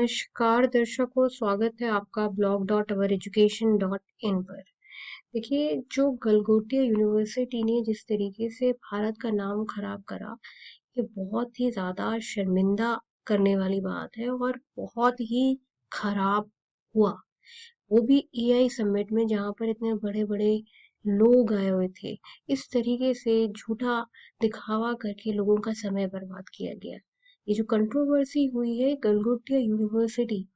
नमस्कार दर्शकों, स्वागत है आपका blog.oureducation.in पर। देखिए, जो गलगोटिया यूनिवर्सिटी ने जिस तरीके से भारत का नाम खराब करा, ये बहुत ही ज़्यादा शर्मिंदा करने वाली बात है और बहुत ही खराब हुआ। वो भी एआई समिट में, जहाँ पर इतने बड़े-बड़े लोग आए हुए थे। इस तरीके से झूठा दिखावा करके लोगों का समय बर्बाद किया गया। ये जो कंट्रोवर्सी हुई है, Galgotia university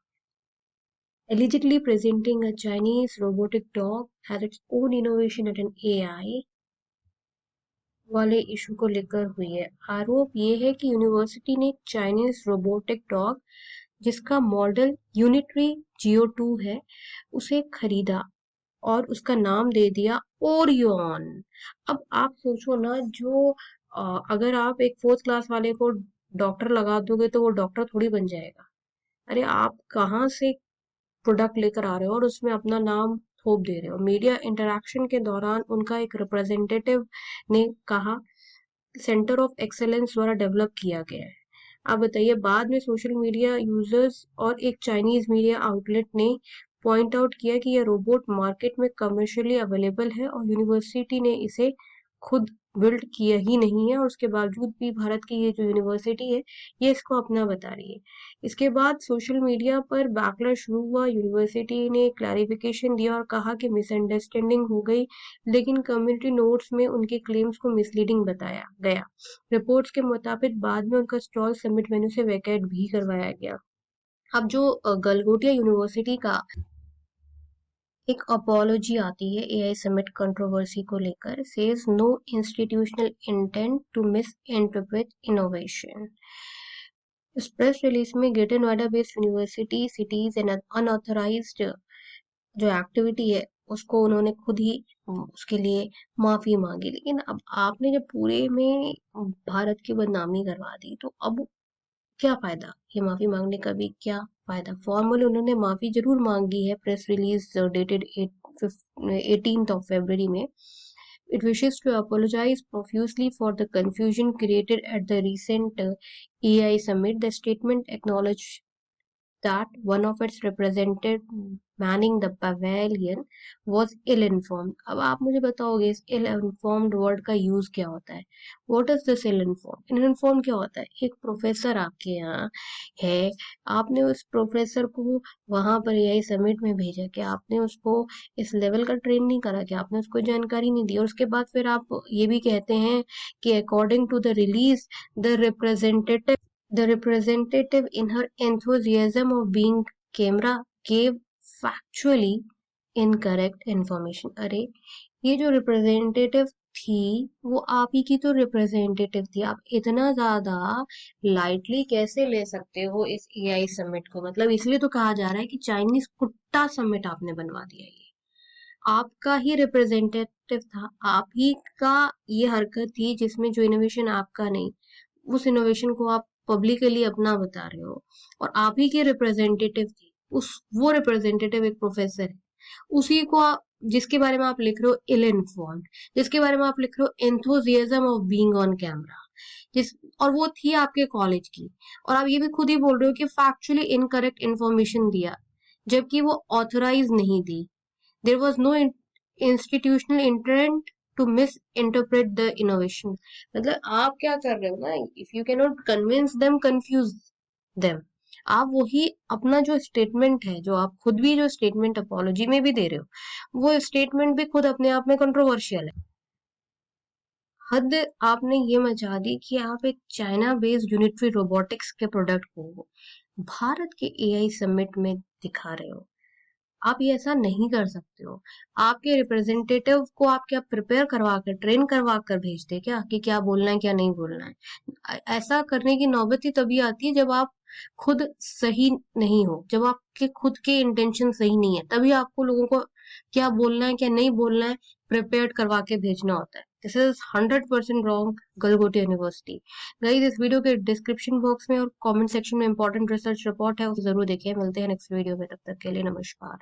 allegedly presenting a Chinese robotic dog has its own innovation at an AI वाले इशू को लेकर हुई है। आरोप ये है कि यूनिवर्सिटी ने चाइनीज रोबोटिक डॉग, जिसका मॉडल यूनिटरी जियो 2 है, उसे खरीदा और उसका नाम दे दिया ओरियन। अब आप सोचो ना, जो अगर आप एक 4th क्लास वाले को डॉक्टर लगा दोगे तो वो डॉक्टर थोड़ी बन जाएगा। अरे आप कहाँ से प्रोडक्ट लेकर आ रहे हो और उसमें अपना नाम थोप दे रहे हो। मीडिया इंटरैक्शन के दौरान उनका एक रिप्रेजेंटेटिव ने कहा, सेंटर ऑफ एक्सेलेंस द्वारा डेवलप किया गया है। आप बताइए, बाद में सोशल मीडिया यूजर्स और एक चाइनीज मीडिया आउटलेट ने पॉइंट आउट किया कि यह रोबोट मार्केट में कमर्शियली अवेलेबल है और यूनिवर्सिटी ने इसे खुद बिल्ड किया ही नहीं है, और उसके बावजूद भी भारत की ये जो यूनिवर्सिटी है, ये इसको अपना बता रही है। इसके बाद सोशल मीडिया पर बैकलैश शुरू हुआ। यूनिवर्सिटी ने क्लैरिफिकेशन दिया और कहा कि मिसअंडरस्टैंडिंग हो गई, लेकिन कम्युनिटी नोट्स में उनके क्लेम्स को मिसलीडिंग बताया गया। रिपोर्ट्स के मुताबिक बाद में उनका स्टॉल समिट वेन्यू से वैकेट भी करवाया गया। अब जो गलगोटिया यूनिवर्सिटी का एक अपॉलॉजी आती है एआई समिट कंट्रोवर्सी को लेकर, says no institutional intent to misinterpret innovation. इस प्रेस रिलीज में greater Noida based university cities and unauthorized जो एक्टिविटी है, उसको उन्होंने खुद ही उसके लिए माफी मांगी। लेकिन अब आपने जब पूरे में भारत की बदनामी करवा दी, तो अब क्या फायदा ये माफी मांगने का? भी क्या फायदा? फॉर्मली उन्होंने माफी जरूर मांगी है press release dated 18th of February में। It wishes to apologize profusely for the confusion created at the recent AI summit. The statement acknowledged that one of its representatives manning the pavilion was ill-informed. अब आप मुझे बताओगे इस ill-informed word का use क्या होता है? What is this ill-informed? ill-informed क्या होता है? एक प्रोफेसर आपके यहाँ है, आपने उस प्रोफेसर को वहां पर एआई समिट में भेजा कि आपने उसको इस लेवल का ट्रेन नहीं करा, कि आपने उसको जानकारी नहीं दी, और उसके बाद फिर आप ये भी कहते हैं कि according to the release the representative in her enthusiasm of being camera gave factually incorrect information. अरे ये जो रिप्रेजेंटेटिव थी, वो आप ही की तो रिप्रेजेंटेटिव थी। आप इतना ज्यादा लाइटली कैसे ले सकते हो इस एआई समिट को? मतलब इसलिए तो कहा जा रहा है कि चाइनीज कुत्ता समिट आपने बनवा दिया। ये आपका ही रिप्रेजेंटेटिव था, आप ही का ये हरकत थी जिसमें जो इनोवेशन आपका नहीं, उस इनोवेशन को आप पब्लिकली अपना बता रहे हो, और आप ही के रिप्रेजेंटेटिव थी। वो रिप्रेजेंटेटिव एक प्रोफेसर है, उसी को जिसके बारे में आप लिख रहे हो इल इन्फॉर्म्ड, जिसके बारे में आप लिख रहे हो enthusiasm of being on camera, जिस और वो थी आपके कॉलेज की, और आप ये भी खुद ही बोल रहे हो कि फैक्चुअली इनकरेक्ट इन्फॉर्मेशन दिया, जबकि वो ऑथराइज नहीं दी। There was no institutional intent to misinterpret the innovation. मतलब आप क्या कर रहे हो ना, if you can not convince them, confuse them. आप वही अपना जो स्टेटमेंट है, जो आप खुद भी जो स्टेटमेंट अपॉलॉजी में भी दे रहे हो, वो स्टेटमेंट भी खुद अपने आप में कंट्रोवर्शियल है। हद आपने ये मचा दी कि आप एक चाइना बेस्ड यूनिटरी रोबोटिक्स के प्रोडक्ट को भारत के एआई समिट में दिखा रहे हो। आप ये ऐसा नहीं कर सकते हो। आपके रिप्रेजेंटेटिव को आप क्या प्रिपेयर करवा कर, ट्रेन करवा कर भेजते क्या कि क्या बोलना है क्या नहीं बोलना है? ऐसा करने की नौबत ही तभी आती है जब आप खुद सही नहीं हो, जब आपके खुद के इंटेंशन सही नहीं है, तभी आपको लोगों को क्या बोलना है क्या नहीं बोलना है प्रिपेयर करवा के भेजना होता है। This is 100% wrong Galgotia university. Guys, इस वीडियो के डिस्क्रिप्शन बॉक्स में और कमेंट सेक्शन में इंपॉर्टेंट रिसर्च रिपोर्ट है, उसे जरूर देखिए। मिलते हैं नेक्स्ट वीडियो में, तब तक के लिए नमस्कार।